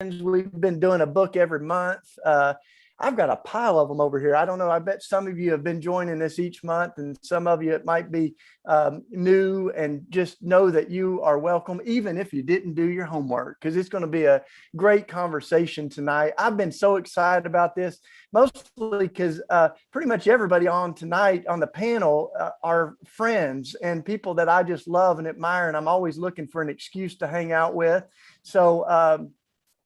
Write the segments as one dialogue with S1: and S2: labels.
S1: We've been doing a book every month. I've got a pile of them over here. I don't know. I bet some of you have been joining us each month, and some of you it might be new, and just know that you are welcome, even if you didn't do your homework, because it's going to be a great conversation tonight. I've been so excited about this, mostly because pretty much everybody on tonight on the panel are friends and people that I just love and admire, and I'm always looking for an excuse to hang out with. So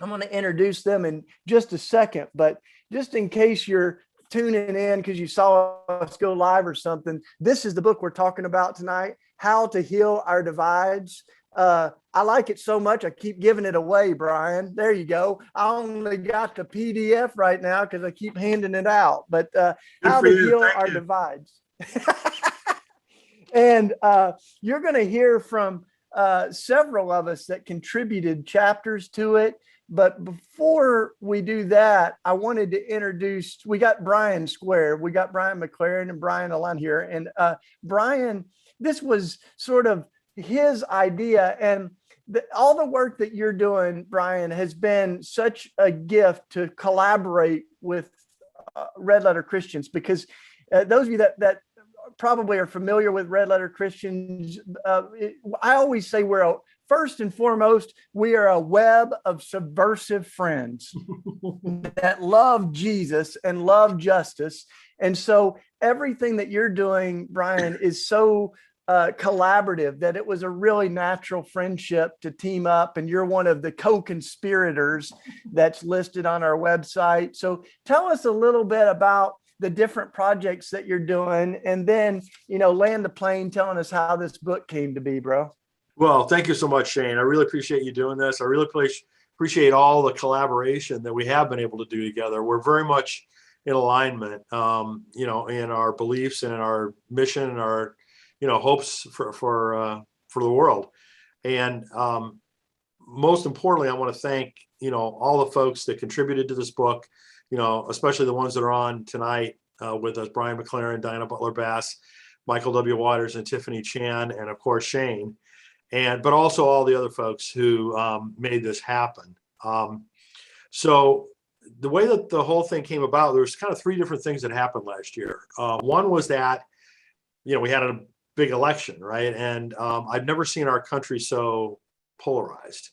S1: I'm going to introduce them in just a second, but just in case you're tuning in because you saw us go live or something, this is the book we're talking about tonight, How to Heal Our Divides. I like it so much, I keep giving it away, Brian. There you go. I only got the PDF right now because I keep handing it out, but How to Heal Our Divides. And you're going to hear from several of us that contributed chapters to it. But before we do that, I wanted to introduce, we got Brian squared. We got Brian McLaren and Brian Allain here. And Brian, this was sort of his idea. And all the work that you're doing, Brian, has been such a gift to collaborate with Red Letter Christians, because those of you that probably are familiar with Red Letter Christians, I always say first and foremost, we are a web of subversive friends that love Jesus and love justice. And so everything that you're doing, Brian, is so collaborative that it was a really natural friendship to team up. And you're one of the co-conspirators that's listed on our website. So tell us a little bit about the different projects that you're doing, and then, land the plane telling us how this book came to be, bro.
S2: Well, thank you so much, Shane. I really appreciate you doing this. I really appreciate all the collaboration that we have been able to do together. We're very much in alignment, in our beliefs and in our mission and our, hopes for the world. And most importantly, I want to thank, all the folks that contributed to this book, especially the ones that are on tonight with us: Brian McLaren, Diana Butler-Bass, Michael W. Waters, and Tiffany Chan, and of course, Shane. But also all the other folks who made this happen. So the way that the whole thing came about, there's kind of three different things that happened last year. One was that, we had a big election, right? And I've never seen our country so polarized.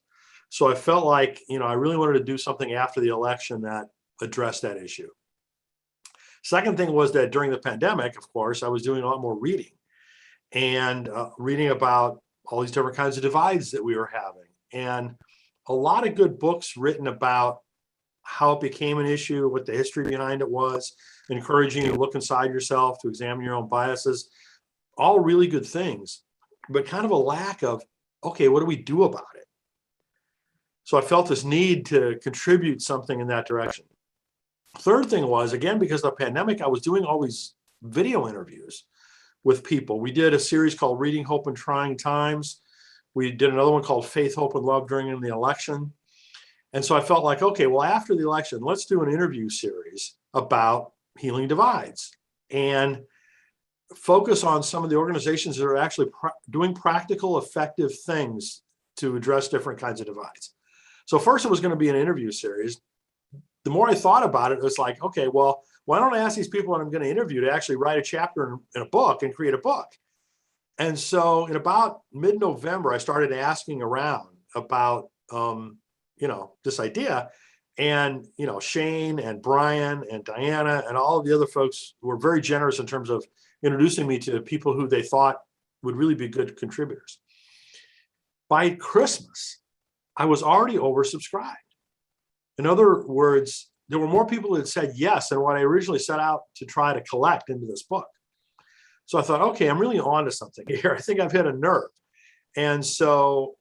S2: So I felt like, I really wanted to do something after the election that addressed that issue. Second thing was that during the pandemic, of course, I was doing a lot more reading and reading about all these different kinds of divides that we were having, and a lot of good books written about how it became an issue, what the history behind it was, encouraging you to look inside yourself, to examine your own biases, all really good things, but kind of a lack of, okay, what do we do about it? So I felt this need to contribute something in that direction. Third thing was, again, because of the pandemic, I was doing all these video interviews with people. We did a series called Reading Hope in Trying Times. We did another one called Faith, Hope, and Love during the election. And so I felt like, okay, well, after the election, let's do an interview series about healing divides and focus on some of the organizations that are actually doing practical, effective things to address different kinds of divides. So first it was going to be an interview series. The more I thought about it, it was like, okay, well, why don't I ask these people that I'm going to interview to actually write a chapter in a book and create a book? And so in about mid-November, I started asking around about, this idea. And, Shane and Brian and Diana and all of the other folks were very generous in terms of introducing me to people who they thought would really be good contributors. By Christmas, I was already oversubscribed. In other words, there were more people that said yes than what I originally set out to try to collect into this book. So I thought, okay, I'm really on to something here. I think I've hit a nerve. And so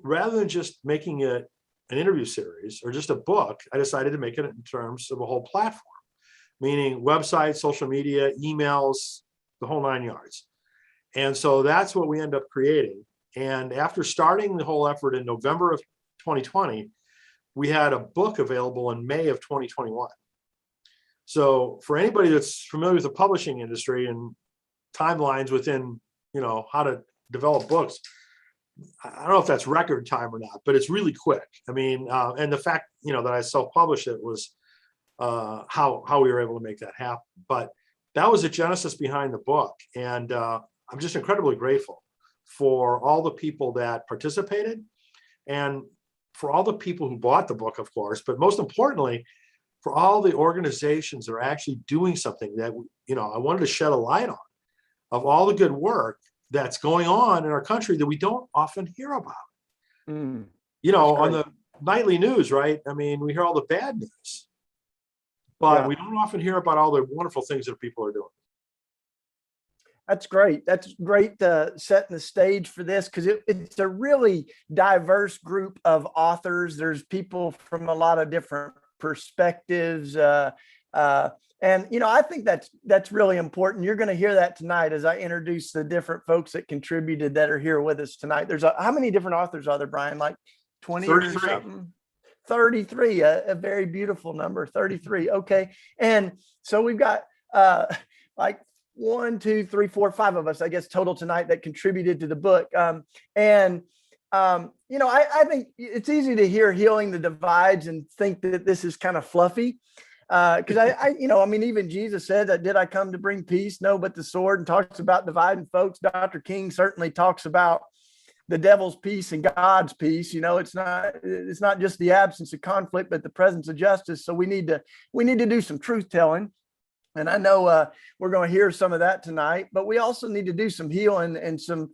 S2: rather than just making it an interview series or just a book, I decided to make it in terms of a whole platform, meaning websites, social media, emails, the whole 9 yards. And so that's what we end up creating. And after starting the whole effort in November of 2020, we had a book available in May of 2021. So for anybody that's familiar with the publishing industry and timelines within, how to develop books, I don't know if that's record time or not, but it's really quick. I mean, and the fact, that I self-published it was how we were able to make that happen. But that was the genesis behind the book. And I'm just incredibly grateful for all the people that participated and for all the people who bought the book, of course, but most importantly, for all the organizations that are actually doing something that, I wanted to shed a light on, of all the good work that's going on in our country that we don't often hear about. On the nightly news, right? I mean, we hear all the bad news, but we don't often hear about all the wonderful things that people are doing.
S1: That's great. That's great setting the stage for this, because it's a really diverse group of authors. There's people from a lot of different perspectives. And, I think that's really important. You're going to hear that tonight as I introduce the different folks that contributed that are here with us tonight. There's how many different authors are there, Brian? Like 20 or something? 33, a very beautiful number, 33. Okay. And so we've got like 1, 2, 3, 4, 5 of us, I guess, total tonight that contributed to the book. I think it's easy to hear healing the divides and think that this is kind of fluffy. Because even Jesus said that, did I come to bring peace? No, but the sword, and talks about dividing folks. Dr. King certainly talks about the devil's peace and God's peace. It's not just the absence of conflict, but the presence of justice. So we need to do some truth telling. And I know we're going to hear some of that tonight, but we also need to do some healing and to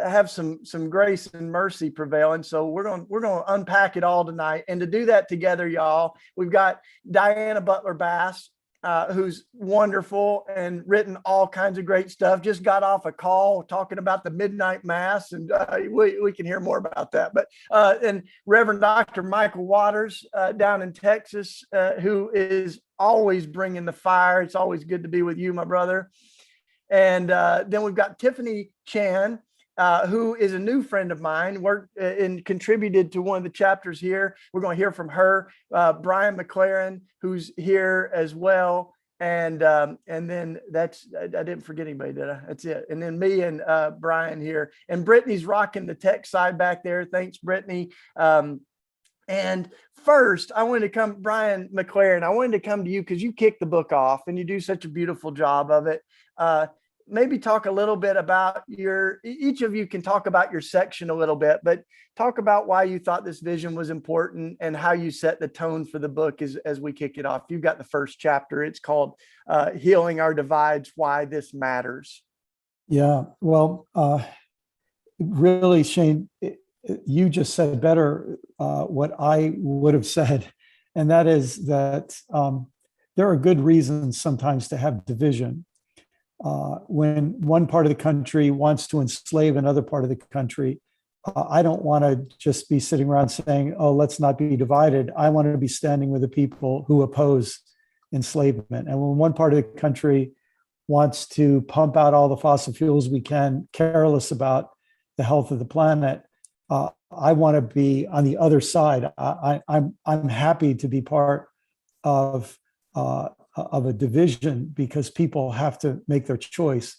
S1: have some grace and mercy prevail. And so we're going to unpack it all tonight. And to do that together, y'all, we've got Diana Butler Bass, who's wonderful and written all kinds of great stuff. Just got off a call talking about the midnight mass, and we can hear more about that. But and Reverend Dr. Michael Waters down in Texas, who is always bringing the fire. It's always good to be with you, my brother. And then we've got Tiffany Chan, who is a new friend of mine, worked and contributed to one of the chapters here. We're going to hear from her. Brian McLaren, who's here as well. And then I didn't forget anybody, did I? That's it. And then me and Brian here. And Brittany's rocking the tech side back there. Thanks, Brittany. And first, Brian McLaren, I wanted to come to you because you kicked the book off and you do such a beautiful job of it. Maybe talk a little bit about each of you can talk about your section a little bit, but talk about why you thought this vision was important and how you set the tone for the book as we kick it off. You've got the first chapter. It's called Healing Our Divides, Why This Matters.
S3: Yeah, well, really, Shane, you just said better what I would have said, and that is that there are good reasons sometimes to have division. When one part of the country wants to enslave another part of the country, I don't want to just be sitting around saying, oh, let's not be divided. I want to be standing with the people who oppose enslavement. And when one part of the country wants to pump out all the fossil fuels we can, careless about the health of the planet, I want to be on the other side. I'm happy to be part of a division because people have to make their choice.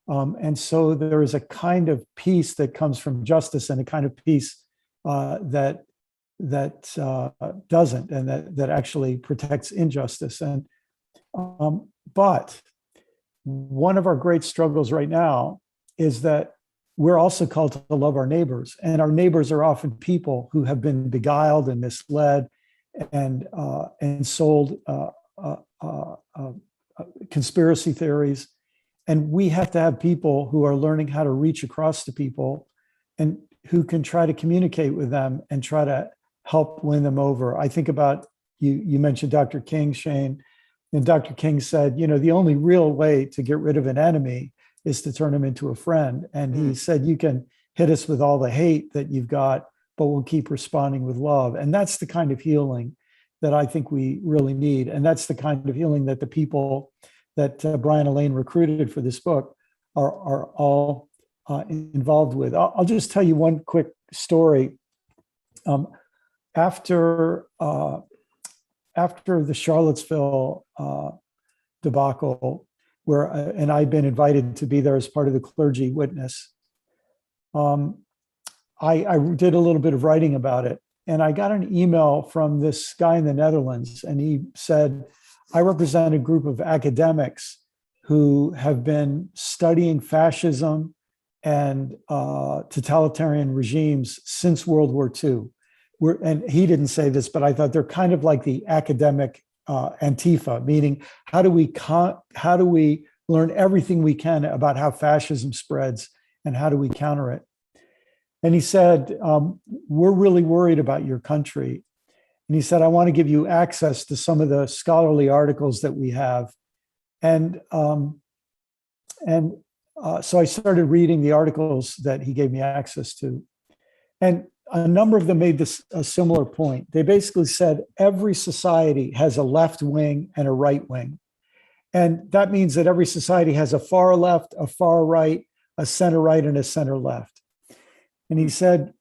S3: And so there is a kind of peace that comes from justice and a kind of peace that doesn't, and that actually protects injustice. And but one of our great struggles right now is that we're also called to love our neighbors, and our neighbors are often people who have been beguiled and misled and sold conspiracy theories. And we have to have people who are learning how to reach across to people and who can try to communicate with them and try to help win them over. I think about you mentioned Dr. King, Shane, and Dr. King said, the only real way to get rid of an enemy is to turn him into a friend. And he said, you can hit us with all the hate that you've got, but we'll keep responding with love. And that's the kind of healing that I think we really need. And that's the kind of healing that the people that Brian Allain recruited for this book are all involved with. I'll just tell you one quick story. After the Charlottesville debacle, and I'd been invited to be there as part of the clergy witness, I did a little bit of writing about it. And I got an email from this guy in the Netherlands, and he said, I represent a group of academics who have been studying fascism and totalitarian regimes since World War II. And he didn't say this, but I thought they're kind of like the academic Antifa, meaning how do we learn everything we can about how fascism spreads and how do we counter it? And he said, we're really worried about your country. And he said, I want to give you access to some of the scholarly articles that we have. And so I started reading the articles that he gave me access to. And a number of them made a similar point. They basically said every society has a left wing and a right wing. And that means that every society has a far left, a far right, a center right, and a center left. And he said,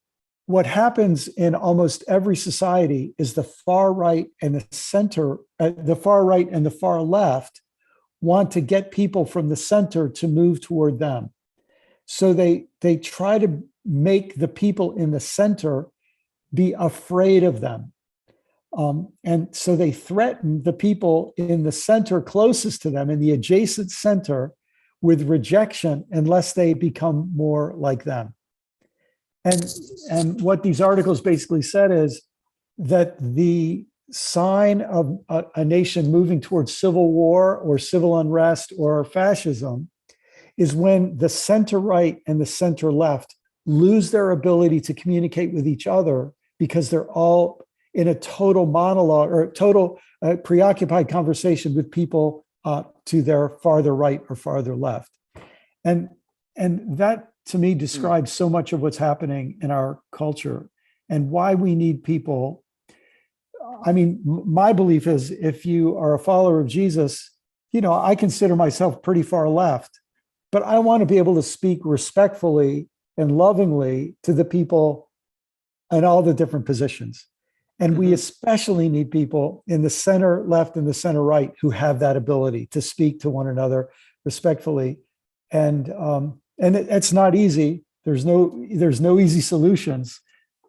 S3: what happens in almost every society is the far right and the center, the far right and the far left want to get people from the center to move toward them. So they try to make the people in the center be afraid of them. And so they threaten the people in the center closest to them, in the adjacent center, with rejection unless they become more like them. And what these articles basically said is that the sign of a nation moving towards civil war or civil unrest or fascism is when the center right and the center left lose their ability to communicate with each other because they're all in a total monologue or total preoccupied conversation with people to their farther right or farther left. And that to me describes so much of what's happening in our culture and why we need people. I mean, my belief is if you are a follower of Jesus, I consider myself pretty far left, but I want to be able to speak respectfully and lovingly to the people in all the different positions. And we especially need people in the center left and the center right who have that ability to speak to one another respectfully. And it's not easy. There's no easy solutions,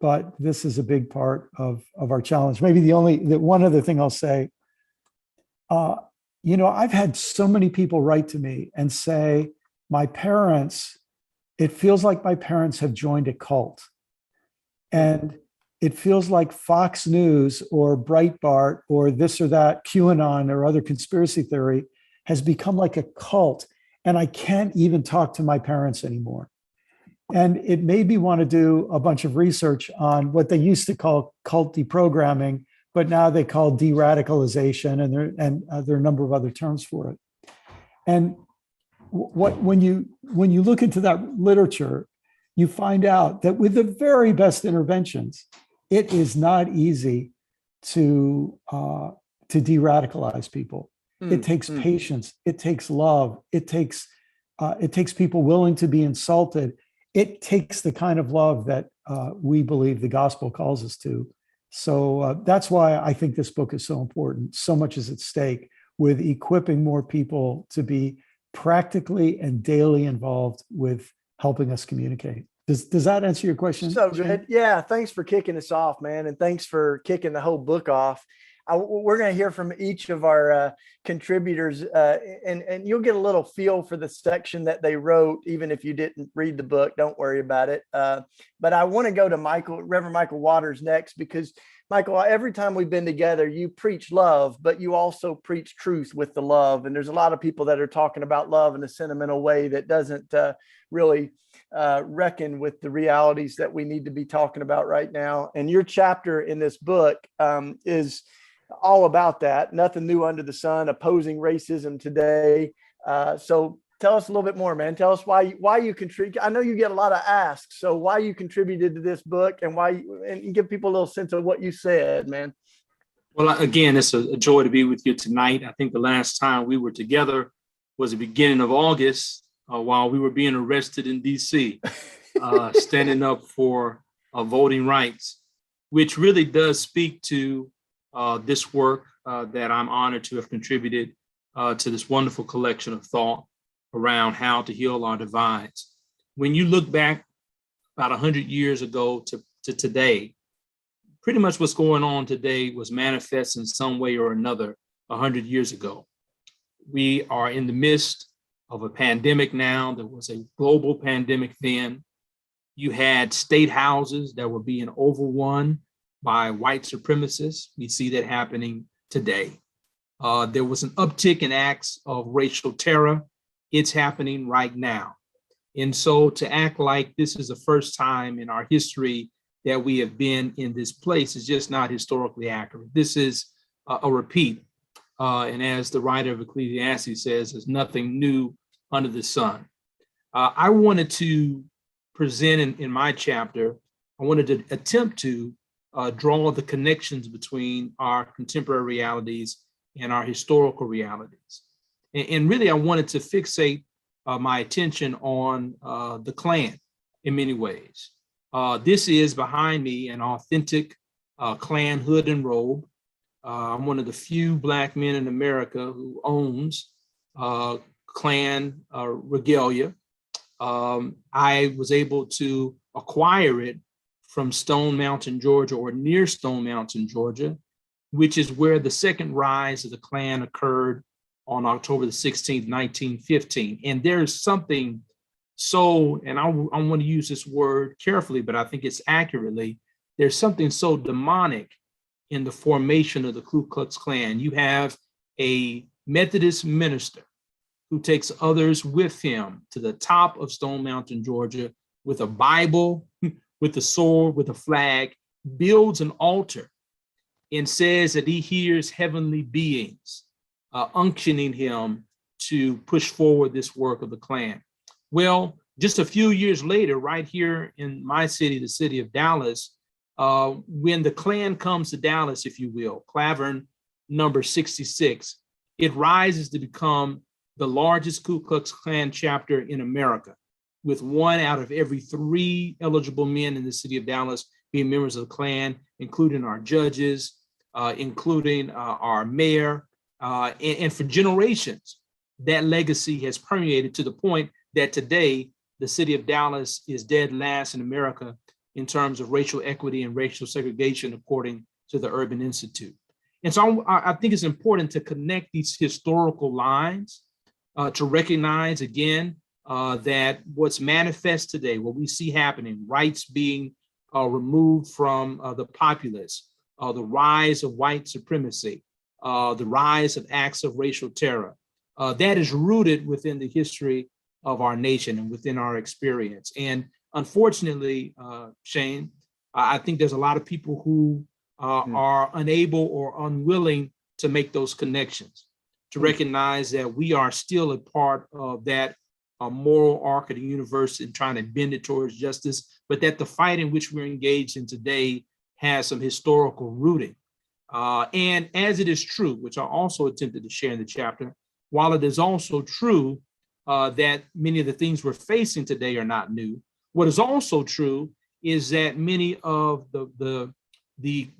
S3: but this is a big part of our challenge. Maybe the one other thing I'll say, I've had so many people write to me and say, it feels like my parents have joined a cult. And it feels like Fox News or Breitbart or this or that, QAnon or other conspiracy theory has become like a cult. And I can't even talk to my parents anymore. And it made me want to do a bunch of research on what they used to call cult deprogramming, but now they call de-radicalization, and there are a number of other terms for it. And when you look into that literature, you find out that with the very best interventions, it is not easy to de-radicalize people. It takes patience. It takes love. It takes people willing to be insulted. It takes the kind of love that we believe the gospel calls us to. So that's why I think this book is so important. So much is at stake with equipping more people to be practically and daily involved with helping us communicate. Does that answer your question?
S1: So good. Yeah. Thanks for kicking us off, man. And thanks for kicking the whole book off. We're going to hear from each of our contributors, and you'll get a little feel for the section that they wrote, even if you didn't read the book. Don't worry about it. But I want to go to Reverend Michael Waters next, because Michael, every time we've been together, you preach love, but you also preach truth with the love. And there's a lot of people that are talking about love in a sentimental way that doesn't really reckon with the realities that we need to be talking about right now. And your chapter in this book is all about that. Nothing new under the sun, opposing racism today. So tell us a little bit more, man. Tell us why you contribute. I know you get a lot of asks, so why you contributed to this book and and give people a little sense of what you said, man.
S4: Well, again, it's a joy to be with you tonight. I think the last time we were together was the beginning of August while we were being arrested in DC, standing up for voting rights, which really does speak to this work that I'm honored to have contributed to this wonderful collection of thought around how to heal our divides. When you look back about 100 years ago to today, pretty much what's going on today was manifest in some way or another 100 years ago. We are in the midst of a pandemic now. There was a global pandemic then. You had state houses that were being overrun by white supremacists. We see that happening today. There was an uptick in acts of racial terror. It's happening right now. And so to act like this is the first time in our history that we have been in this place is just not historically accurate. This is a repeat. And as the writer of Ecclesiastes says, there's nothing new under the sun. I wanted to present in my chapter, I wanted to attempt to draw the connections between our contemporary realities and our historical realities. And really, I wanted to fixate my attention on the Klan in many ways. This is behind me an authentic Klan hood and robe. I'm one of the few Black men in America who owns Klan regalia. I was able to acquire it from Stone Mountain, Georgia, or near Stone Mountain, Georgia, which is where the second rise of the Klan occurred on October the 16th, 1915. And there's something so, and I want to use this word carefully, but I think it's accurately, there's something so demonic in the formation of the Ku Klux Klan. You have a Methodist minister who takes others with him to the top of Stone Mountain, Georgia, with a Bible, with a sword, with a flag, builds an altar and says that he hears heavenly beings unctioning him to push forward this work of the Klan. Well, just a few years later, right here in my city, the city of Dallas, when the Klan comes to Dallas, if you will, Claiborne number 66, it rises to become the largest Ku Klux Klan chapter in America, with 1 out of every 3 eligible men in the city of Dallas being members of the Klan, including our judges, including our mayor, and for generations, that legacy has permeated to the point that today the city of Dallas is dead last in America in terms of racial equity and racial segregation, according to the Urban Institute. And so I think it's important to connect these historical lines to recognize again that what's manifest today, what we see happening, rights being removed from the populace, the rise of white supremacy, the rise of acts of racial terror, that is rooted within the history of our nation and within our experience. And unfortunately, Shane, I think there's a lot of people who are unable or unwilling to make those connections, to recognize that we are still a part of that moral arc of the universe and trying to bend it towards justice, but that the fight in which we're engaged in today has some historical rooting. And as it is true, which I also attempted to share in the chapter, while it is also true that many of the things we're facing today are not new, what is also true is that many of the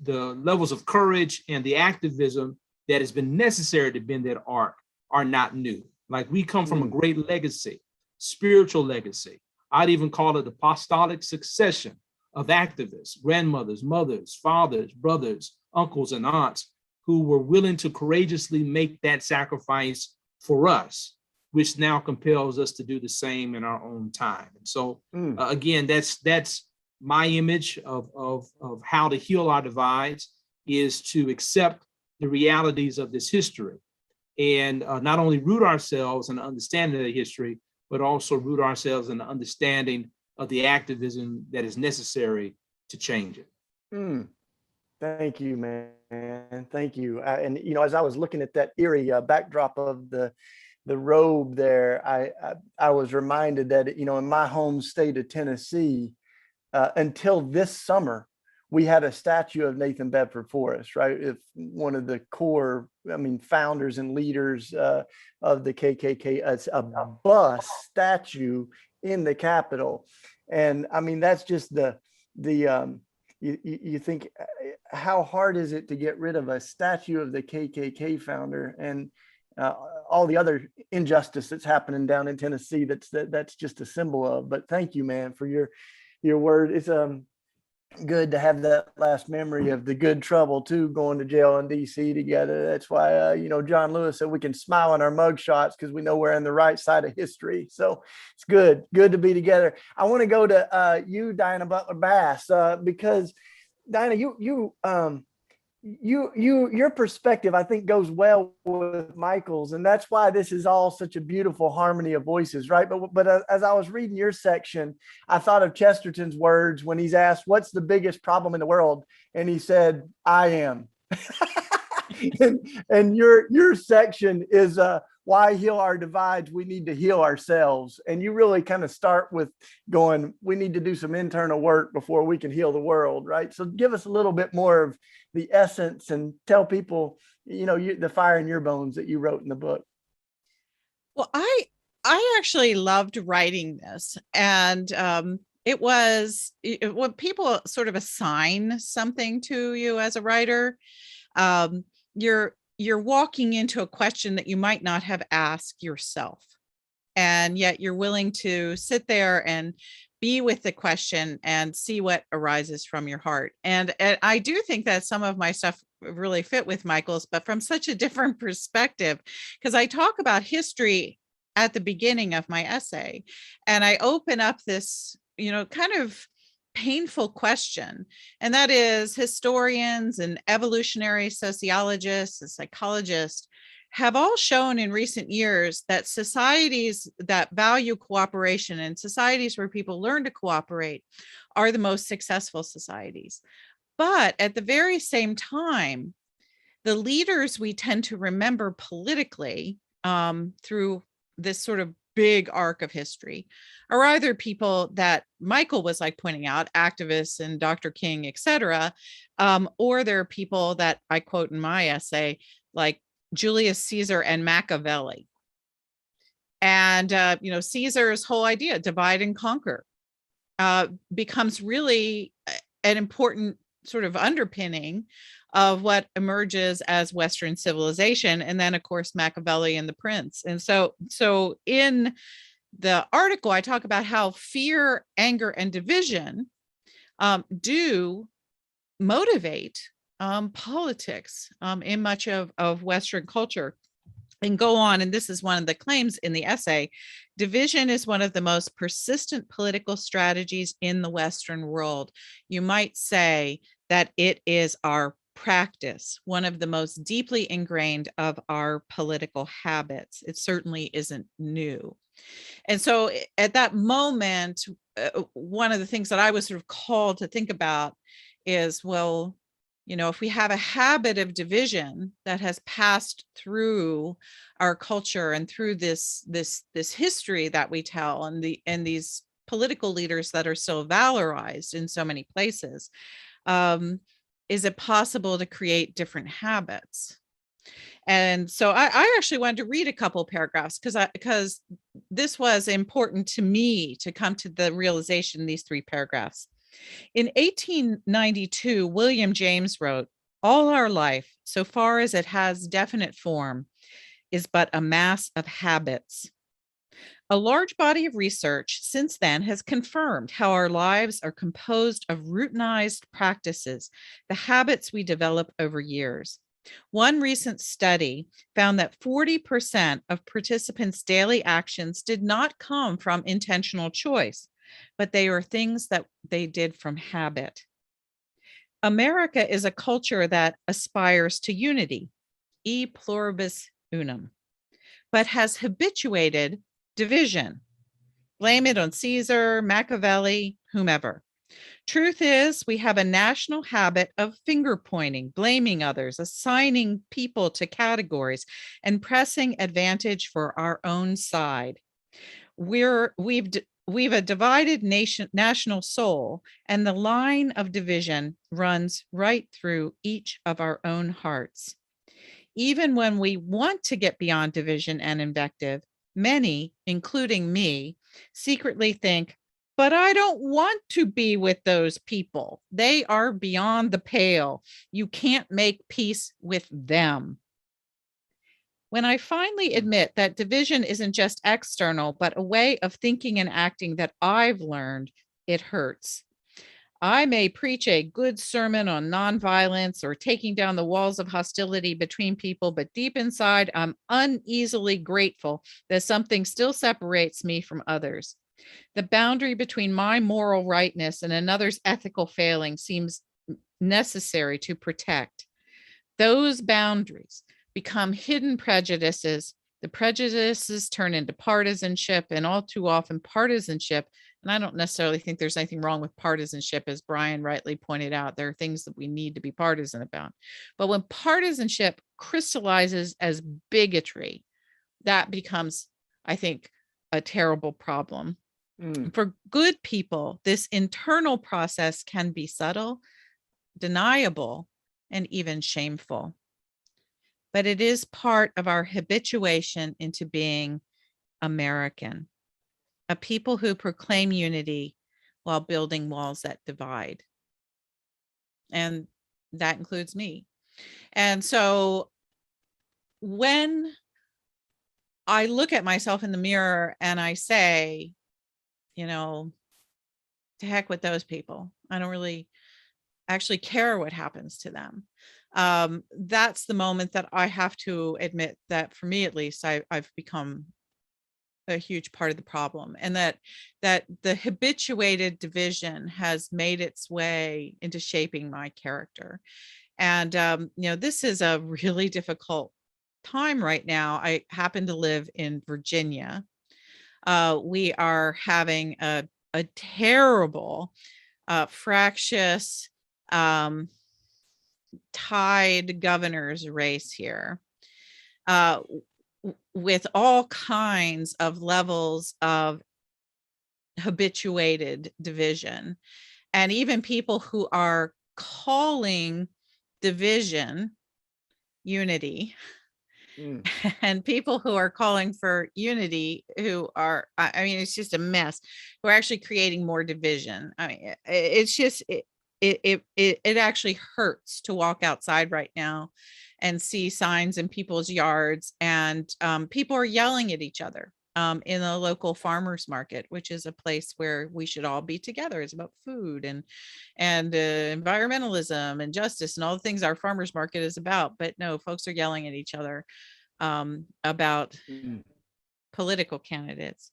S4: levels of courage and the activism that has been necessary to bend that arc are not new. Like, we come from a great legacy, spiritual legacy. I'd even call it apostolic succession of activists, grandmothers, mothers, fathers, brothers, uncles, and aunts who were willing to courageously make that sacrifice for us, which now compels us to do the same in our own time. And so again, that's my image of how to heal our divides, is to accept the realities of this history and not only root ourselves in the understanding of the history, but also root ourselves in the understanding of the activism that is necessary to change it.
S1: Thank you, man. Thank you. And you know, as I was looking at that eerie backdrop of the robe there, I was reminded that, you know, in my home state of Tennessee, until this summer, we had a statue of Nathan Bedford Forrest, right? If one of the core, founders and leaders of the KKK, a bust statue in the Capitol. And that's just you think, how hard is it to get rid of a statue of the KKK founder and all the other injustice that's happening down in Tennessee that's just a symbol of. But thank you, man, for your your word. It's good to have that last memory of the good trouble too, going to jail in DC together. That's why John Lewis said we can smile on our mug shots because we know we're on the right side of history. So it's good to be together. I want to go to you, Diana Butler Bass, because Diana, your perspective, I think, goes well with Michael's, and that's why this is all such a beautiful harmony of voices, right? But as I was reading your section, I thought of Chesterton's words when he's asked, "What's the biggest problem in the world?" and he said, "I am." and your section is why heal our divides. We need to heal ourselves, and you really kind of start with going, we need to do some internal work before we can heal the world, right? So give us a little bit more of the essence and tell people, the fire in your bones that you wrote in the book.
S5: Well, I actually loved writing this, and it was when people sort of assign something to you as a writer, you're walking into a question that you might not have asked yourself, and yet you're willing to sit there and be with the question and see what arises from your heart. And I do think that some of my stuff really fit with Michael's, but from such a different perspective, because I talk about history at the beginning of my essay, and I open up this, kind of painful question. And that is, historians and evolutionary sociologists and psychologists have all shown in recent years that societies that value cooperation and societies where people learn to cooperate are the most successful societies. But at the very same time, the leaders we tend to remember politically through this sort of big arc of history are either people that Michael was like pointing out, activists and Dr. King, et cetera, or they're people that I quote in my essay, like Julius Caesar and Machiavelli. And, Caesar's whole idea, divide and conquer, becomes really an important sort of underpinning of what emerges as Western civilization. And then, of course, Machiavelli and the Prince. And so in the article, I talk about how fear, anger, and division do motivate politics in much of Western culture, and go on. And this is one of the claims in the essay. Division is one of the most persistent political strategies in the Western world. You might say that it is our practice, one of the most deeply ingrained of our political habits. It certainly isn't new. And so at that moment, one of the things that I was sort of called to think about is, well, if we have a habit of division that has passed through our culture and through this history that we tell, and these political leaders that are so valorized in so many places, is it possible to create different habits? And so I actually wanted to read a couple of paragraphs because this was important to me to come to the realization, these 3 paragraphs. In 1892, William James wrote, "All our life, so far as it has definite form, is but a mass of habits. A large body of research since then has confirmed how our lives are composed of routinized practices, the habits we develop over years. One recent study found that 40% of participants' daily actions did not come from intentional choice, but they are things that they did from habit. America is a culture that aspires to unity, e pluribus unum, but has habituated division. Blame it on Caesar, Machiavelli, whomever. Truth is, we have a national habit of finger pointing, blaming others, assigning people to categories, and pressing advantage for our own side. We've a divided national soul, and the line of division runs right through each of our own hearts. Even when we want to get beyond division and invective, many, including me, secretly think, but I don't want to be with those people. They are beyond the pale. You can't make peace with them. When I finally admit that division isn't just external, but a way of thinking and acting that I've learned, it hurts. I may preach a good sermon on nonviolence or taking down the walls of hostility between people, but deep inside, I'm uneasily grateful that something still separates me from others. The boundary between my moral rightness and another's ethical failing seems necessary to protect. Those boundaries become hidden prejudices. The prejudices turn into partisanship, and all too often partisanship, and I don't necessarily think there's anything wrong with partisanship, as Brian rightly pointed out, there are things that we need to be partisan about. But when partisanship crystallizes as bigotry, that becomes, I think, a terrible problem. For good people, this internal process can be subtle, deniable, and even shameful. But it is part of our habituation into being American, a people who proclaim unity while building walls that divide. And that includes me. And so when I look at myself in the mirror and I say, you know, to heck with those people, I don't really actually care what happens to them. That's the moment that I have to admit that, for me at least, I've become a huge part of the problem, and that the habituated division has made its way into shaping my character. And this is a really difficult time right now. I happen to live in Virginia. We are having a terrible, fractious, tied governor's race here, with all kinds of levels of habituated division, and even people who are calling division unity, and people who are calling for unity, who are, I mean, it's just a mess. We're actually creating more division. I mean, it's just, it actually hurts to walk outside right now and see signs in people's yards, and people are yelling at each other in a local farmers market, which is a place where we should all be together. It's about food and environmentalism and justice and all the things our farmers market is about. But no, folks are yelling at each other about political candidates.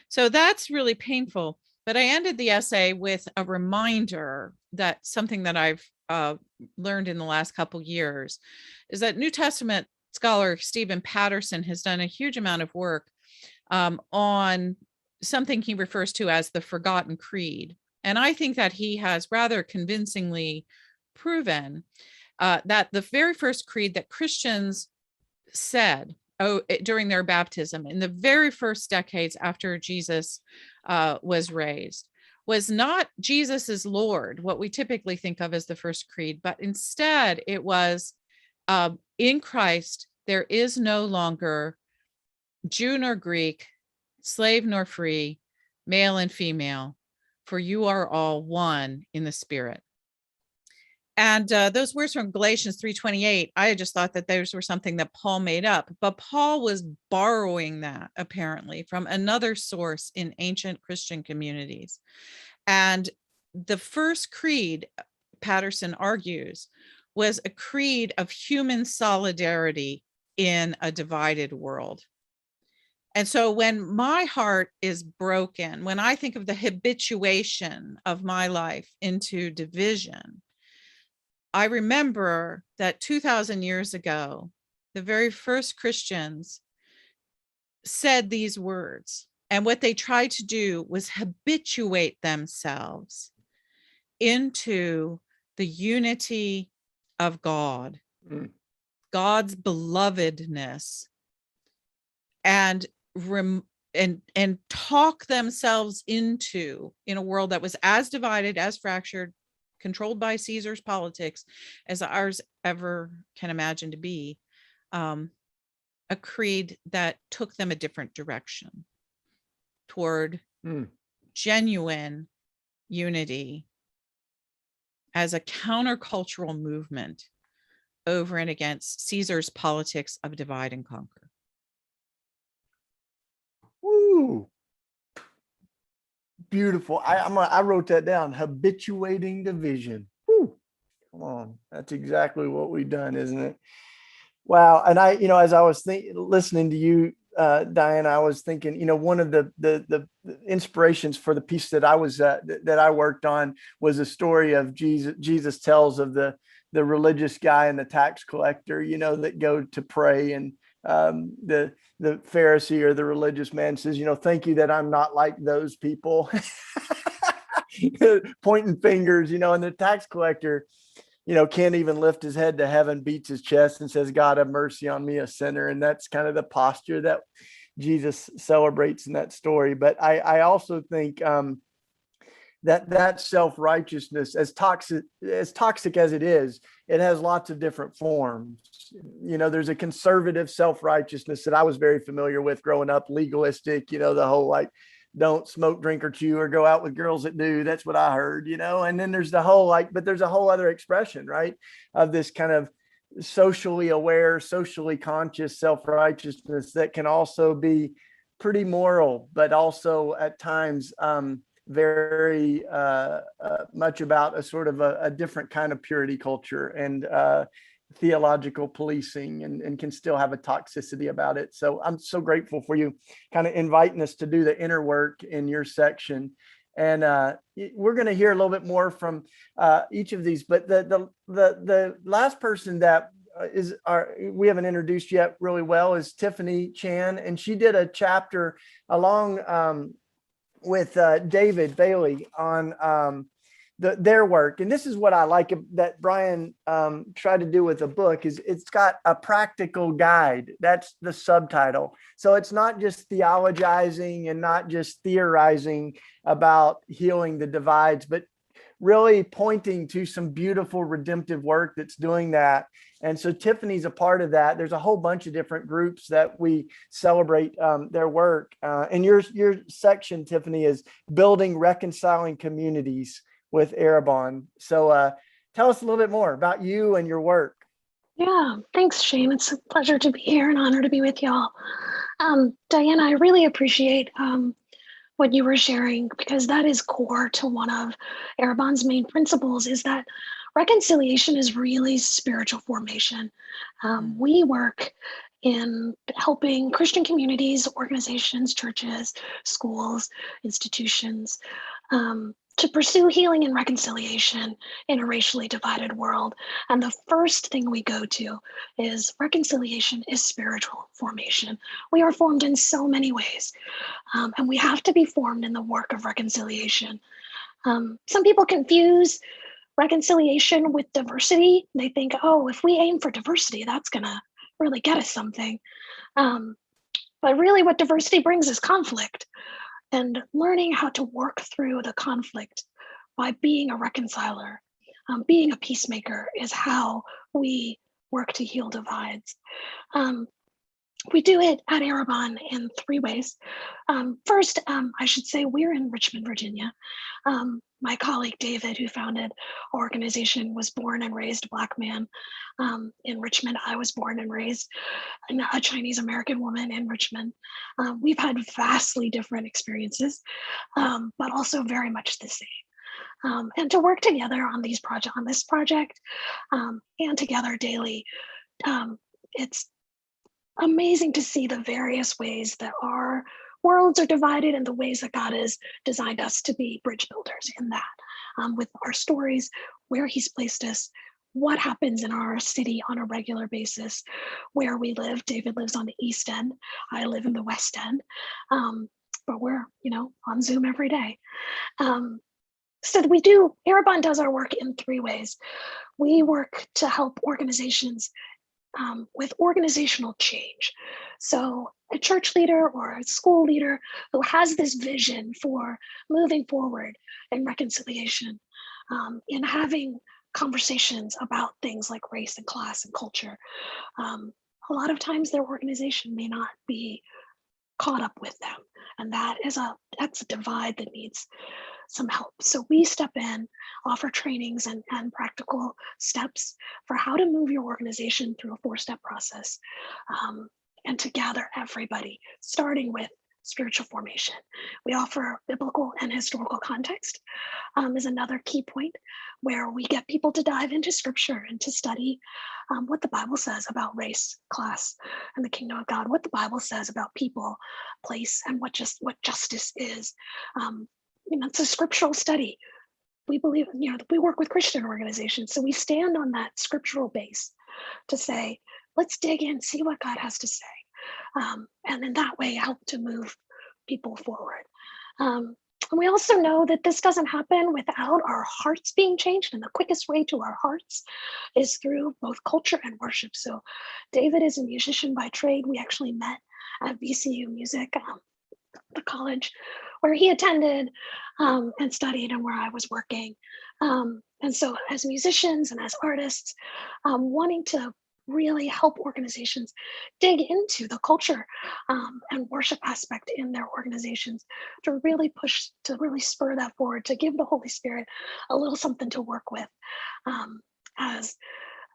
S5: So that's really painful. But I ended the essay with a reminder that something that I've learned in the last couple years is that New Testament scholar Stephen Patterson has done a huge amount of work on something he refers to as the forgotten creed. And I think that he has rather convincingly proven that the very first creed that Christians said during their baptism in the very first decades after Jesus was raised was not Jesus is Lord, what we typically think of as the first creed, but instead it was in Christ, there is no longer Jew nor Greek, slave nor free, male and female, for you are all one in the Spirit. And those words from Galatians 3:28, I just thought that those were something that Paul made up, but Paul was borrowing that apparently from another source in ancient Christian communities. And the first creed, Patterson argues, was a creed of human solidarity in a divided world. And so when my heart is broken, when I think of the habituation of my life into division, I remember that 2,000 years ago, the very first Christians said these words, and what they tried to do was habituate themselves into the unity of God, God's belovedness, and talk themselves into, in a world that was as divided, as fractured, controlled by Caesar's politics as ours ever can imagine to be, a creed that took them a different direction toward genuine unity as a countercultural movement over and against Caesar's politics of divide and conquer.
S1: Woo. beautiful. I wrote that down. Habituating division. Whew. Come on, that's exactly what we've done, isn't it? Wow. And as I was listening to you, Diane, I was thinking, one of the inspirations for the piece that I worked on was a story of Jesus. Jesus tells of the religious guy and the tax collector, that go to pray, and the Pharisee or the religious man says, thank you that I'm not like those people, pointing fingers, and the tax collector, can't even lift his head to heaven, beats his chest and says, God, have mercy on me, a sinner. And that's kind of the posture that Jesus celebrates in that story. But I also think that self-righteousness, as toxic as it is, it has lots of different forms. There's a conservative self-righteousness that I was very familiar with growing up, legalistic, the whole like, don't smoke, drink, or chew, or go out with girls that do. That's what I heard, and then there's the whole but there's a whole other expression, right, of this kind of socially aware, socially conscious self-righteousness that can also be pretty moral, but also at times very much about a sort of a different kind of purity culture and theological policing, and can still have a toxicity about it. So I'm so grateful for you kind of inviting us to do the inner work in your section. And we're going to hear a little bit more from each of these, but the last person that we haven't introduced yet really well is Tiffany Chan, and she did a chapter along with David Bailey on their work. And this is what I like that Brian tried to do with the book, is it's got a practical guide. That's the subtitle. So it's not just theologizing and not just theorizing about healing the divides, but really pointing to some beautiful redemptive work that's doing that. And so Tiffany's a part of that. There's a whole bunch of different groups that we celebrate their work. And your section, Tiffany, is building reconciling communities with Arabon. So tell us a little bit more about you and your work.
S6: Yeah, thanks, Shane. It's a pleasure to be here, an honor to be with y'all. Diana, I really appreciate what you were sharing, because that is core to one of Arabon's main principles, is that reconciliation is really spiritual formation. We work in helping Christian communities, organizations, churches, schools, institutions, to pursue healing and reconciliation in a racially divided world. And the first thing we go to is reconciliation is spiritual formation. We are formed in so many ways, and we have to be formed in the work of reconciliation. Some people confuse reconciliation with diversity. They think, oh, if we aim for diversity, that's gonna really get us something. But really what diversity brings is conflict. And learning how to work through the conflict by being a reconciler, being a peacemaker, is how we work to heal divides. We do it at Arabon in three ways. First, I should say we're in Richmond, Virginia. My colleague David, who founded our organization, was born and raised Black man in Richmond. I was born and raised a Chinese American woman in Richmond. We've had vastly different experiences, but also very much the same. And to work together on this project, and together daily, it's amazing to see the various ways that our worlds are divided and the ways that God has designed us to be bridge builders in that, with our stories, where he's placed us, what happens in our city on a regular basis, where we live. David lives on the East End, I live in the West End, but we're, on Zoom every day. So Arabon does our work in three ways. We work to help organizations with organizational change. So a church leader or a school leader who has this vision for moving forward in reconciliation, in having conversations about things like race and class and culture. A lot of times their organization may not be caught up with them. And that's a divide that needs some help. So we step in, offer trainings and practical steps for how to move your organization through a 4-step process, and to gather everybody, starting with spiritual formation. We offer biblical and historical context, is another key point, where we get people to dive into scripture and to study what the Bible says about race, class, and the kingdom of God, what the Bible says about people, place, and what justice is. It's a scriptural study. We believe, we work with Christian organizations, so we stand on that scriptural base to say, let's dig in, see what God has to say. And in that way, help to move people forward. And we also know that this doesn't happen without our hearts being changed. And the quickest way to our hearts is through both culture and worship. So David is a musician by trade. We actually met at VCU Music, the college where he attended and studied, and where I was working. And so as musicians and as artists, wanting to really help organizations dig into the culture and worship aspect in their organizations, to really push, to really spur that forward, to give the Holy Spirit a little something to work with as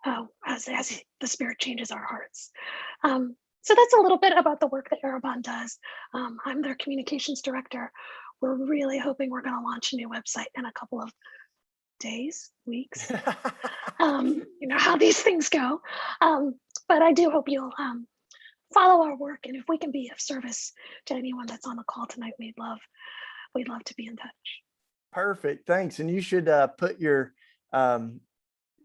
S6: the Spirit changes our hearts. So that's a little bit about the work that Arabon does. I'm their communications director. We're really hoping we're going to launch a new website in a couple of days, weeks. How these things go. But I do hope you'll follow our work, and if we can be of service to anyone that's on the call tonight, we'd love to be in touch.
S1: Perfect, thanks. And you should put your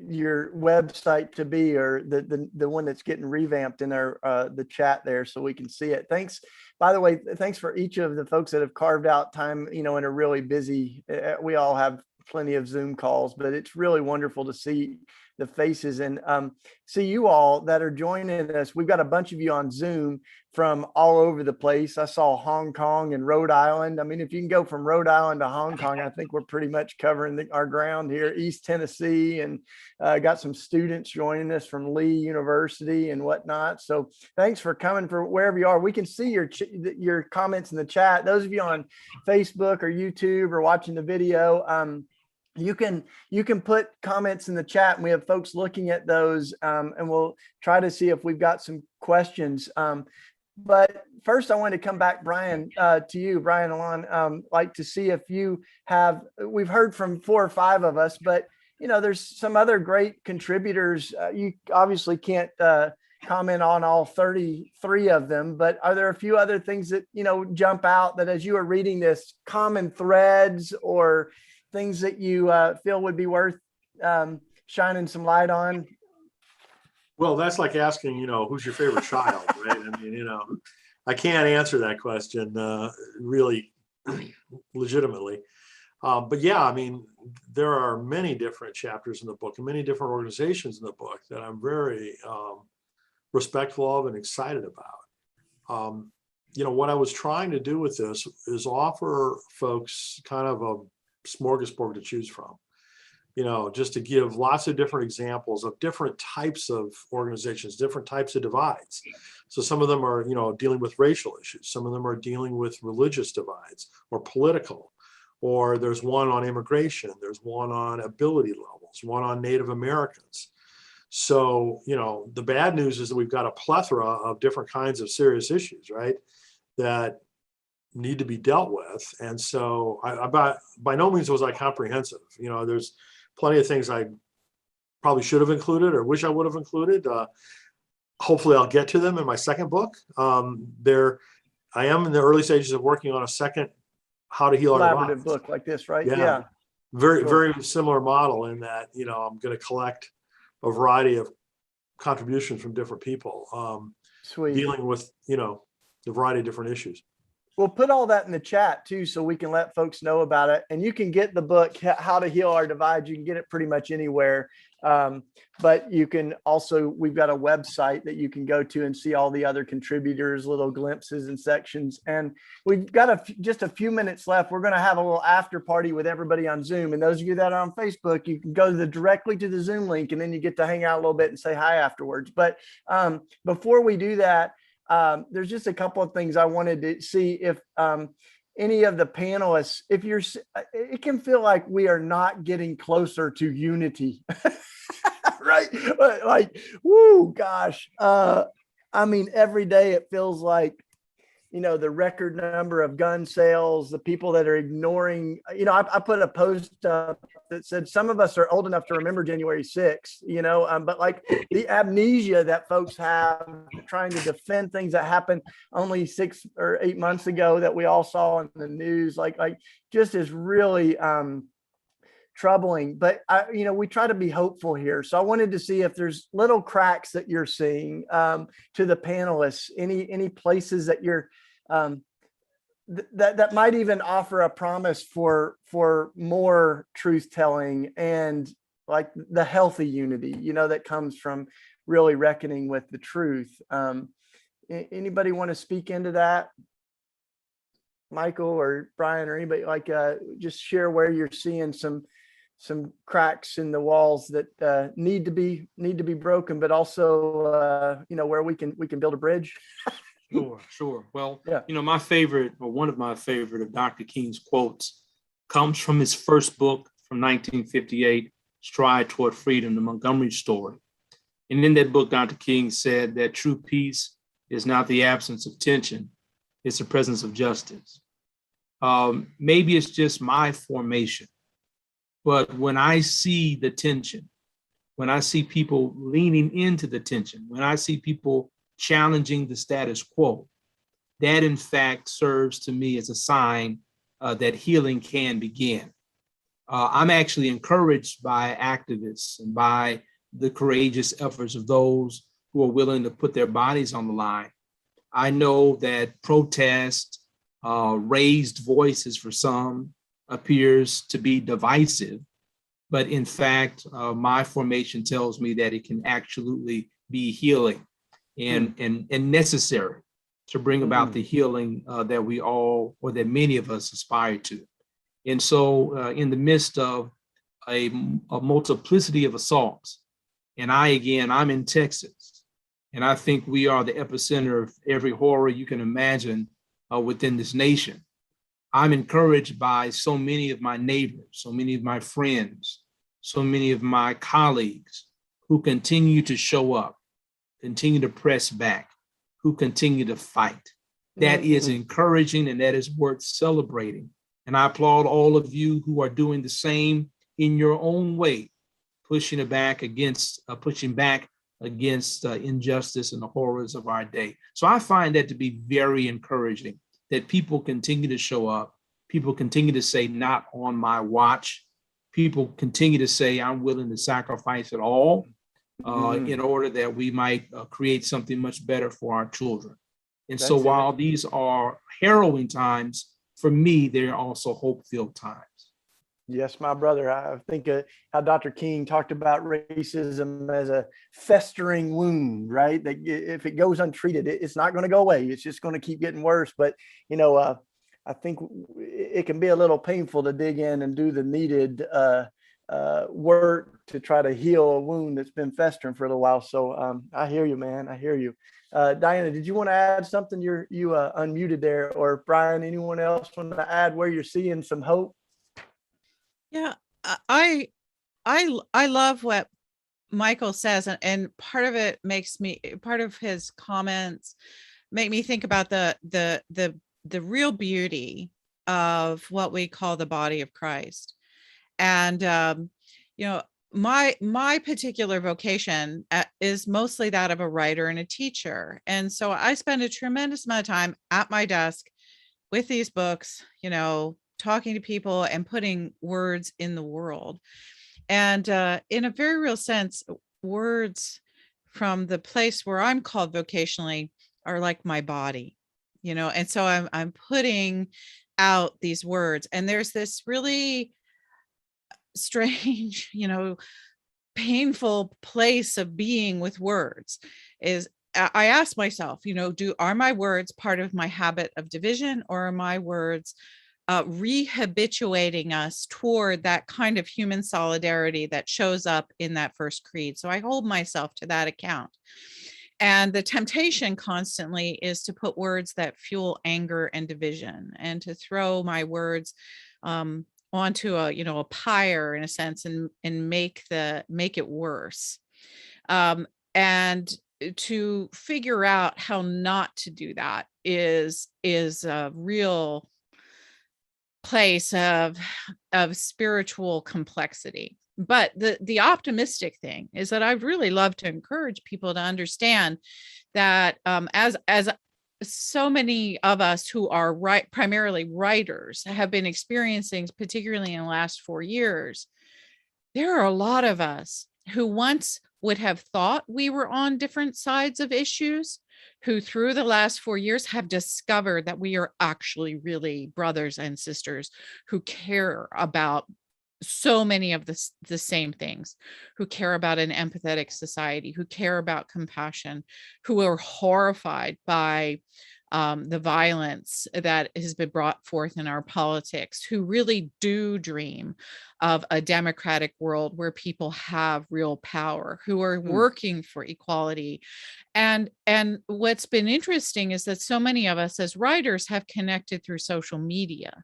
S1: website to be, or the one that's getting revamped in our the chat there, so we can see it. Thanks. By the way, thanks for each of the folks that have carved out time, in a really busy, we all have plenty of Zoom calls, but it's really wonderful to see the faces and see you all that are joining us. We've got a bunch of you on Zoom from all over the place. I saw Hong Kong and Rhode Island. I mean, if you can go from Rhode Island to Hong Kong, I think we're pretty much covering our ground here. East Tennessee, and got some students joining us from Lee University and whatnot. So thanks for coming from wherever you are. We can see your comments in the chat. Those of you on Facebook or YouTube or watching the video, you can put comments in the chat, and we have folks looking at those, and we'll try to see if we've got some questions. But first, I want to come back, Brian, to you, Brian Allain. Like to see if you have. We've heard from 4 or 5 of us, but there's some other great contributors. You obviously can't comment on all 33 of them, but are there a few other things that jump out that, as you are reading this, common threads or things that you feel would be worth shining some light on?
S2: Well, that's like asking, who's your favorite child, right? I mean, I can't answer that question really legitimately. But yeah, I mean, there are many different chapters in the book and many different organizations in the book that I'm very respectful of and excited about. What I was trying to do with this is offer folks kind of a smorgasbord to choose from, just to give lots of different examples of different types of organizations, different types of divides. So some of them are, dealing with racial issues. Some of them are dealing with religious divides or political, or there's one on immigration. There's one on ability levels, one on Native Americans. So, the bad news is that we've got a plethora of different kinds of serious issues, right, that need to be dealt with. And so by no means was I comprehensive. There's plenty of things I probably should have included or wish I would have included. Hopefully I'll get to them in my second book. I am in the early stages of working on a second How to Heal Our
S1: Collaborative
S2: Divides
S1: book like this, right?
S2: Yeah. Very, very similar model in that, I'm going to collect a variety of contributions from different people
S1: Sweet.
S2: dealing with, a variety of different issues.
S1: We'll put all that in the chat too, so we can let folks know about it. And you can get the book, How to Heal Our Divides. You can get it pretty much anywhere. But you can also, we've got a website that you can go to and see all the other contributors, little glimpses and sections. And we've got just a few minutes left. We're going to have a little after party with everybody on Zoom. And those of you that are on Facebook, you can go directly to the Zoom link, and then you get to hang out a little bit and say hi afterwards. But before we do that, there's just a couple of things I wanted to see if any of the panelists, it can feel like we are not getting closer to unity, right? Like, whoo, gosh. I mean, every day it feels like the record number of gun sales, the people that are ignoring, I put a post up that said some of us are old enough to remember January 6th, but like the amnesia that folks have trying to defend things that happened only 6 or 8 months ago that we all saw in the news, like just is really troubling. But we try to be hopeful here. So I wanted to see if there's little cracks that you're seeing to the panelists, any places that you're that might even offer a promise for more truth telling and like the healthy unity, that comes from really reckoning with the truth. Anybody want to speak into that? Michael or Brian or anybody, like just share where you're seeing some cracks in the walls that need to be broken, but also where we can build a bridge.
S4: Sure. Well,
S1: yeah.
S4: My favorite, or one of my favorite of Dr. King's quotes comes from his first book from 1958, Stride Toward Freedom, the Montgomery Story. And in that book, Dr. King said that true peace is not the absence of tension, it's the presence of justice. Maybe it's just my formation, but when I see the tension, when I see people leaning into the tension, when I see people challenging the status quo, that in fact serves to me as a sign that healing can begin. I'm actually encouraged by activists and by the courageous efforts of those who are willing to put their bodies on the line. I know that protest, raised voices for some, appears to be divisive, but in fact, my formation tells me that it can absolutely be healing and necessary to bring about the healing that we all, or that many of us, aspire to. And so in the midst of a multiplicity of assaults, and I'm in Texas, and I think we are the epicenter of every horror you can imagine within this nation. I'm encouraged by so many of my neighbors, so many of my friends, so many of my colleagues who continue to show up, continue to press back, who continue to fight. That is encouraging, and that is worth celebrating. And I applaud all of you who are doing the same in your own way, pushing back against injustice and the horrors of our day. So I find that to be very encouraging, that people continue to show up. People continue to say, not on my watch. People continue to say, I'm willing to sacrifice it all in order that we might create something much better for our children. And so while these are harrowing times, for me, they're also hope-filled times.
S1: Yes, my brother. I think how Dr. King talked about racism as a festering wound, right? That if it goes untreated, it's not going to go away. It's just going to keep getting worse. But, I think it can be a little painful to dig in and do the needed work to try to heal a wound that's been festering for a little while. So I hear you, man. I hear you. Diana, did you want to add something? You unmuted there, or Brian, anyone else want to add where you're seeing some hope?
S5: Yeah, I love what Michael says, and part of his comments make me think about the real beauty of what we call the body of Christ. And my particular vocation is mostly that of a writer and a teacher, and so I spend a tremendous amount of time at my desk with these books, talking to people and putting words in the world. And in a very real sense, words from the place where I'm called vocationally are like my body, and so I'm putting out these words, and there's this really strange, painful place of being with words. Is I ask myself, are my words part of my habit of division, or are my words rehabituating us toward that kind of human solidarity that shows up in that first creed? So I hold myself to that account. And the temptation constantly is to put words that fuel anger and division, and to throw my words onto a pyre, in a sense, and make it worse. And to figure out how not to do that is a real place of spiritual complexity. But the optimistic thing is that I'd really love to encourage people to understand that as so many of us who are primarily writers have been experiencing, particularly in the last 4 years, there are a lot of us who once would have thought we were on different sides of issues, who through the last 4 years have discovered that we are actually really brothers and sisters who care about so many of the same things, who care about an empathetic society, who care about compassion, who are horrified by the violence that has been brought forth in our politics, who really do dream of a democratic world where people have real power, who are working for equality. And what's been interesting is that so many of us as writers have connected through social media.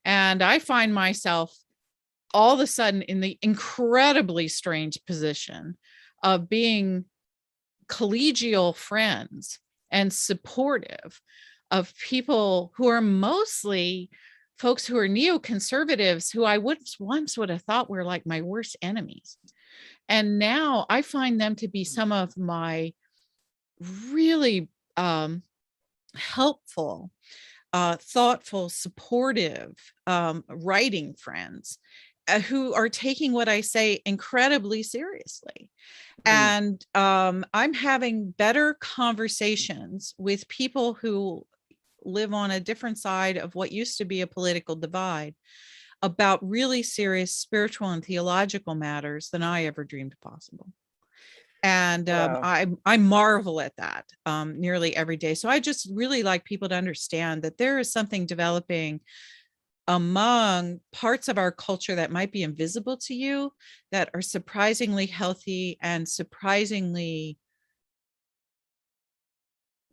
S5: And I find myself all of a sudden in the incredibly strange position of being collegial friends and supportive of people who are mostly folks who are neoconservatives, who I once would have thought were like my worst enemies. And now I find them to be some of my really helpful, thoughtful, supportive writing friends who are taking what I say incredibly seriously. And I'm having better conversations with people who live on a different side of what used to be a political divide about really serious spiritual and theological matters than I ever dreamed possible. And I marvel at that nearly every day. So I just really like people to understand that there is something developing among parts of our culture that might be invisible to you, that are surprisingly healthy and surprisingly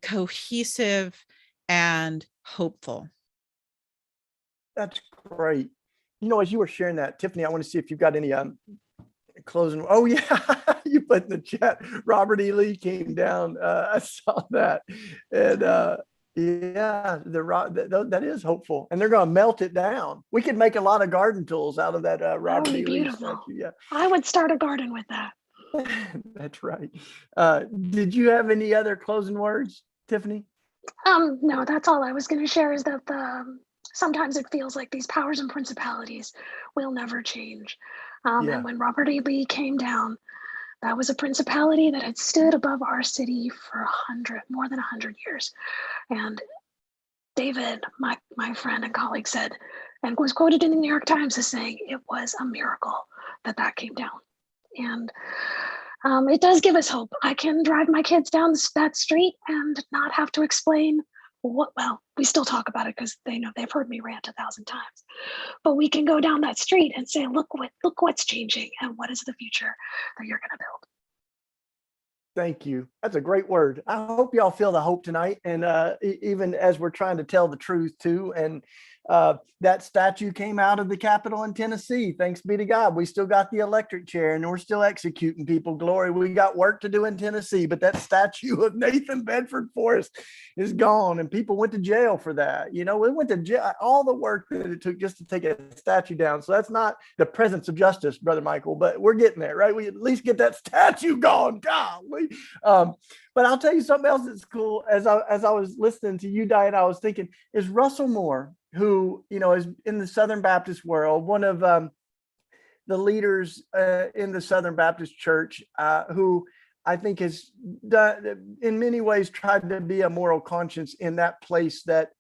S5: cohesive and hopeful.
S1: That's great. You know, as you were sharing that, Tiffany, I want to see if you've got any closing. Oh yeah, you put in the chat. Robert E. Lee came down. I saw that, and yeah, that is hopeful, and they're going to melt it down. We could make a lot of garden tools out of that Robert E. Lee statue. Yeah,
S6: I would start a garden with that.
S1: That's right. Did you have any other closing words, Tiffany?
S6: No, that's all I was going to share, is that sometimes it feels like these powers and principalities will never change. And when Robert E. Lee came down, that was a principality that had stood above our city for more than 100 years. And David, my friend and colleague, said, and was quoted in the New York Times as saying, it was a miracle that came down. And it does give us hope. I can drive my kids down that street and not have to explain well, we still talk about it because they know they've heard me rant 1,000 times. But we can go down that street and say, look what's changing, and what is the future that you're going to build.
S1: Thank you. That's a great word. I hope y'all feel the hope tonight, and even as we're trying to tell the truth too. And that statue came out of the Capitol in Tennessee. Thanks be to God. We still got the electric chair, and we're still executing people. Glory. We got work to do in Tennessee, but that statue of Nathan Bedford Forrest is gone, and people went to jail for that. You know, we went to jail, all the work that it took just to take a statue down. So that's not the presence of justice, Brother Michael, but we're getting there, right? We at least get that statue gone. Golly. But I'll tell you something else that's cool. As I was listening to you, Diane, I was thinking, is Russell Moore, who, you know, is in the Southern Baptist world, one of the leaders in the Southern Baptist Church, who I think has done, in many ways, tried to be a moral conscience in that place that,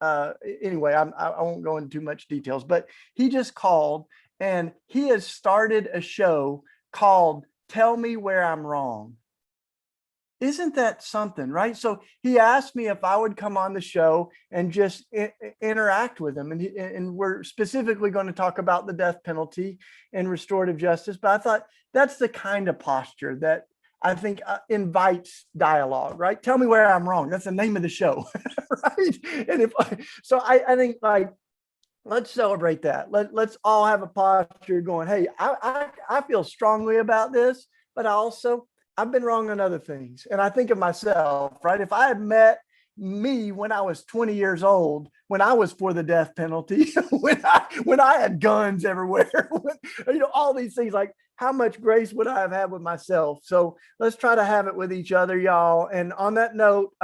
S1: anyway, I won't go into too much details, but he just called, and he has started a show called Tell Me Where I'm Wrong. Isn't that something, right? So he asked me if I would come on the show and just interact with him. And we're specifically going to talk about the death penalty and restorative justice. But I thought that's the kind of posture that I think invites dialogue, right? Tell me where I'm wrong. That's the name of the show, right? And I think, like, let's celebrate that. Let's all have a posture going, hey, I feel strongly about this, but I also I've been wrong on other things. And I think of myself, right? If I had met me when I was 20 years old, when I was for the death penalty, when I had guns everywhere, all these things, like how much grace would I have had with myself? So let's try to have it with each other, y'all. And on that note,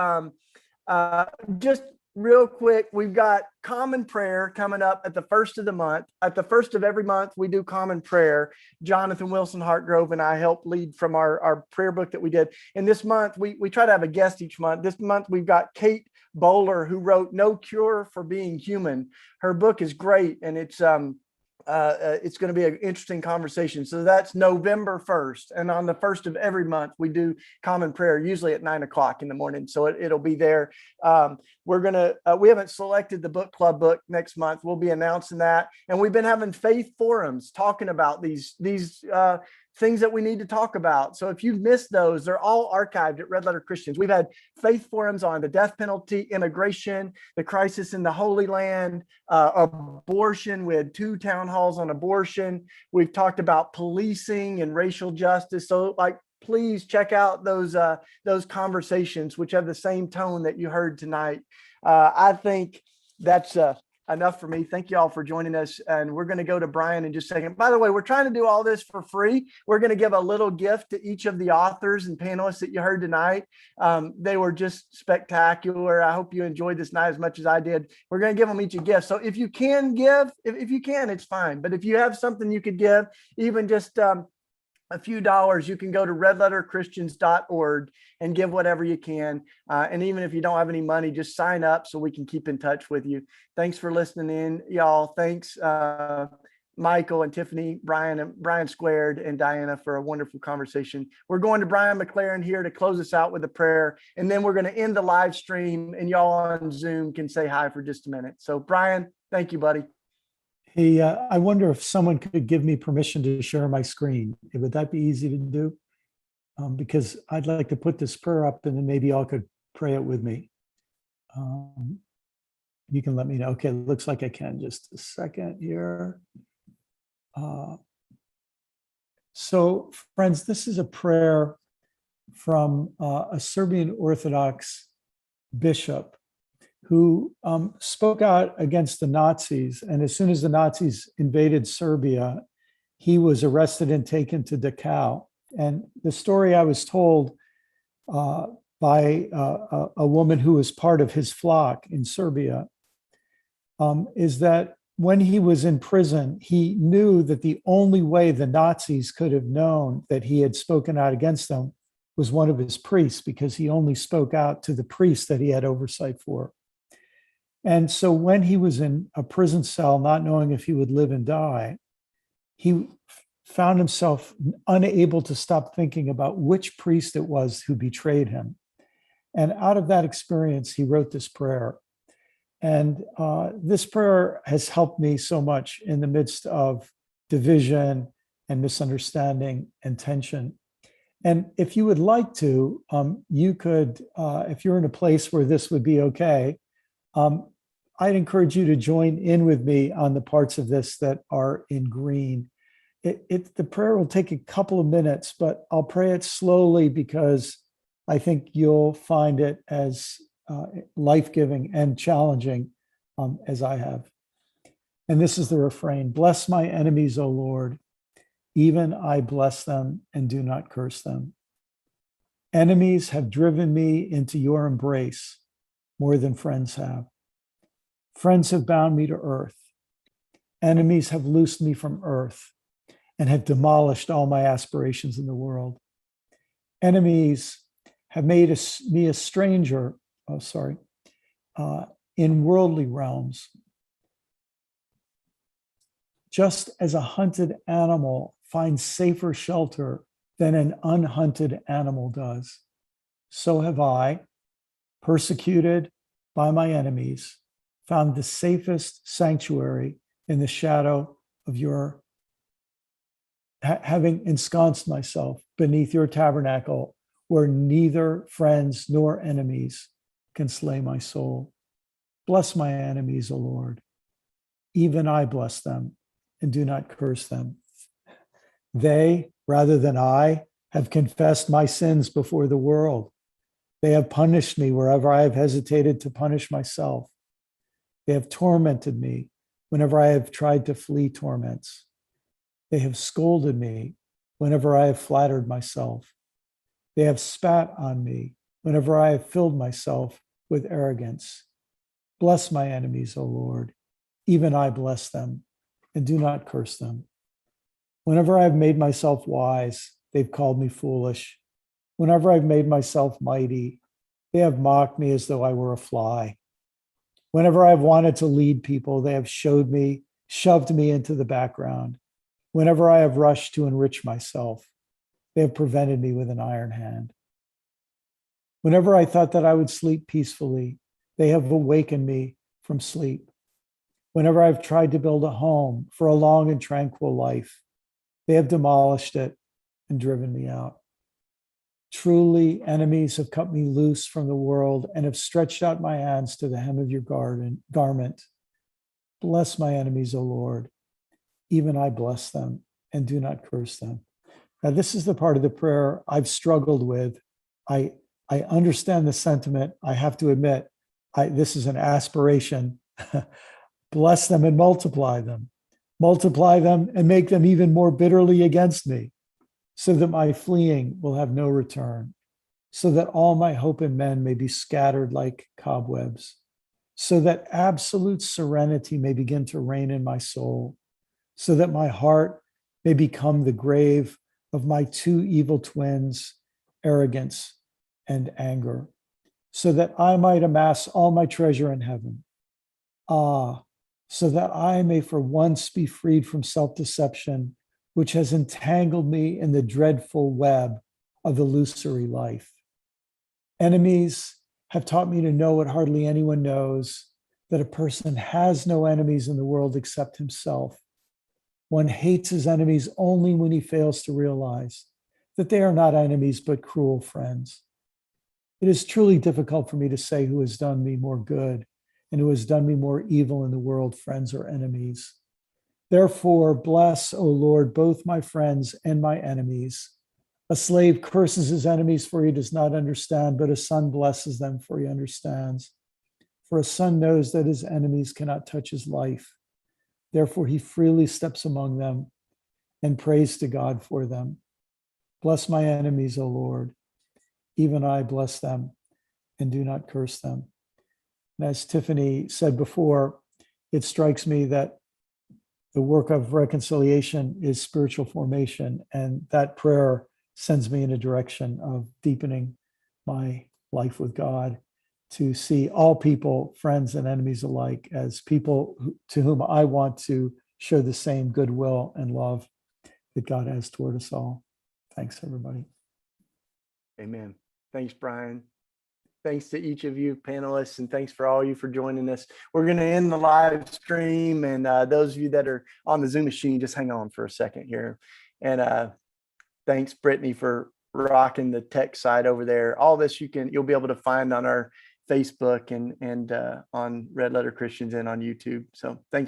S1: just real quick, we've got common prayer coming up at the first of the month. At the first of every month, we do common prayer. Jonathan Wilson Hartgrove and I help lead from our prayer book that we did. And this month, we try to have a guest each month. This month, we've got Kate Bowler, who wrote No Cure for Being Human. Her book is great, and it's going to be an interesting conversation. So that's November 1st. And on the first of every month, we do common prayer, usually at 9:00 in the morning. So it'll be there. We haven't selected the book club book next month. We'll be announcing that. And we've been having faith forums talking about these things that we need to talk about. So if you've missed those, they're all archived at Red Letter Christians. We've had faith forums on the death penalty, immigration, the crisis in the Holy Land, abortion. We had 2 town halls on abortion. We've talked about policing and racial justice. So please check out those conversations, which have the same tone that you heard tonight. I think that's enough for me. Thank you all for joining us. And we're going to go to Brian in just a second. By the way, we're trying to do all this for free. We're going to give a little gift to each of the authors and panelists that you heard tonight. They were just spectacular. I hope you enjoyed this night as much as I did. We're going to give them each a gift. So if you can give, if you can, it's fine. But if you have something you could give, even just a few dollars, you can go to redletterchristians.org and give whatever you can. And even if you don't have any money, just sign up so we can keep in touch with you. Thanks for listening in, y'all. Thanks, Michael and Tiffany, Brian Squared, and Diana for a wonderful conversation. We're going to Brian McLaren here to close us out with a prayer, and then we're going to end the live stream, and y'all on Zoom can say hi for just a minute. So Brian, thank you, buddy.
S3: Hey, I wonder if someone could give me permission to share my screen. Would that be easy to do? Because I'd like to put this prayer up, and then maybe y'all could pray it with me. You can let me know. Okay, looks like I can. Just a second here. So, friends, this is a prayer from a Serbian Orthodox bishop who spoke out against the Nazis. And as soon as the Nazis invaded Serbia, he was arrested and taken to Dachau. And the story I was told by a woman who was part of his flock in Serbia is that when he was in prison, he knew that the only way the Nazis could have known that he had spoken out against them was one of his priests, because he only spoke out to the priests that he had oversight for. And so when he was in a prison cell, not knowing if he would live and die, he found himself unable to stop thinking about which priest it was who betrayed him. And out of that experience, he wrote this prayer. And this prayer has helped me so much in the midst of division and misunderstanding and tension. And if you would like to, you could, if you're in a place where this would be okay, I'd encourage you to join in with me on the parts of this that are in green. The prayer will take a couple of minutes, but I'll pray it slowly because I think you'll find it as life-giving and challenging as I have. And this is the refrain: bless my enemies, O Lord, even I bless them and do not curse them. Enemies have driven me into your embrace more than friends have. Friends have bound me to earth. Enemies have loosed me from earth and have demolished all my aspirations in the world. Enemies have made me a stranger, in worldly realms. Just as a hunted animal finds safer shelter than an unhunted animal does, so have I, persecuted by my enemies, found the safest sanctuary in the shadow of your, having ensconced myself beneath your tabernacle, where neither friends nor enemies can slay my soul. Bless my enemies, O Lord. Even I bless them and do not curse them. They, rather than I, have confessed my sins before the world. They have punished me wherever I have hesitated to punish myself. They have tormented me whenever I have tried to flee torments. They have scolded me whenever I have flattered myself. They have spat on me whenever I have filled myself with arrogance. Bless my enemies, O Lord. Even I bless them, and do not curse them. Whenever I have made myself wise, they've called me foolish. Whenever I've made myself mighty, they have mocked me as though I were a fly. Whenever I've wanted to lead people, they have shoved me into the background. Whenever I have rushed to enrich myself, they have prevented me with an iron hand. Whenever I thought that I would sleep peacefully, they have awakened me from sleep. Whenever I've tried to build a home for a long and tranquil life, they have demolished it and driven me out. Truly, enemies have cut me loose from the world and have stretched out my hands to the hem of your garment. Bless my enemies, O Lord. Even I bless them, and do not curse them. Now, this is the part of the prayer I've struggled with. I understand the sentiment. I have to admit, this is an aspiration. Bless them and multiply them. Multiply them and make them even more bitterly against me, so that my fleeing will have no return, so that all my hope in men may be scattered like cobwebs, so that absolute serenity may begin to reign in my soul, so that my heart may become the grave of my two evil twins, arrogance and anger, so that I might amass all my treasure in heaven. So that I may for once be freed from self-deception, which has entangled me in the dreadful web of illusory life. Enemies have taught me to know what hardly anyone knows, that a person has no enemies in the world except himself. One hates his enemies only when he fails to realize that they are not enemies, but cruel friends. It is truly difficult for me to say who has done me more good and who has done me more evil in the world, friends or enemies. Therefore, bless, O Lord, both my friends and my enemies. A slave curses his enemies, for he does not understand, but a son blesses them, for he understands. For a son knows that his enemies cannot touch his life. Therefore, he freely steps among them and prays to God for them. Bless my enemies, O Lord. Even I bless them, and do not curse them. And as Tiffany said before, it strikes me that the work of reconciliation is spiritual formation, and that prayer sends me in a direction of deepening my life with God, to see all people, friends and enemies alike, as people to whom I want to show the same goodwill and love that God has toward us all. Thanks, everybody.
S1: Amen. Thanks, Brian. Thanks to each of you panelists, and thanks for all you for joining us. We're going to end the live stream, and those of you that are on the Zoom machine, just hang on for a second here. And thanks, Brittany, for rocking the tech side over there. All this you'll be able to find on our Facebook and on Red Letter Christians and on YouTube. So thanks.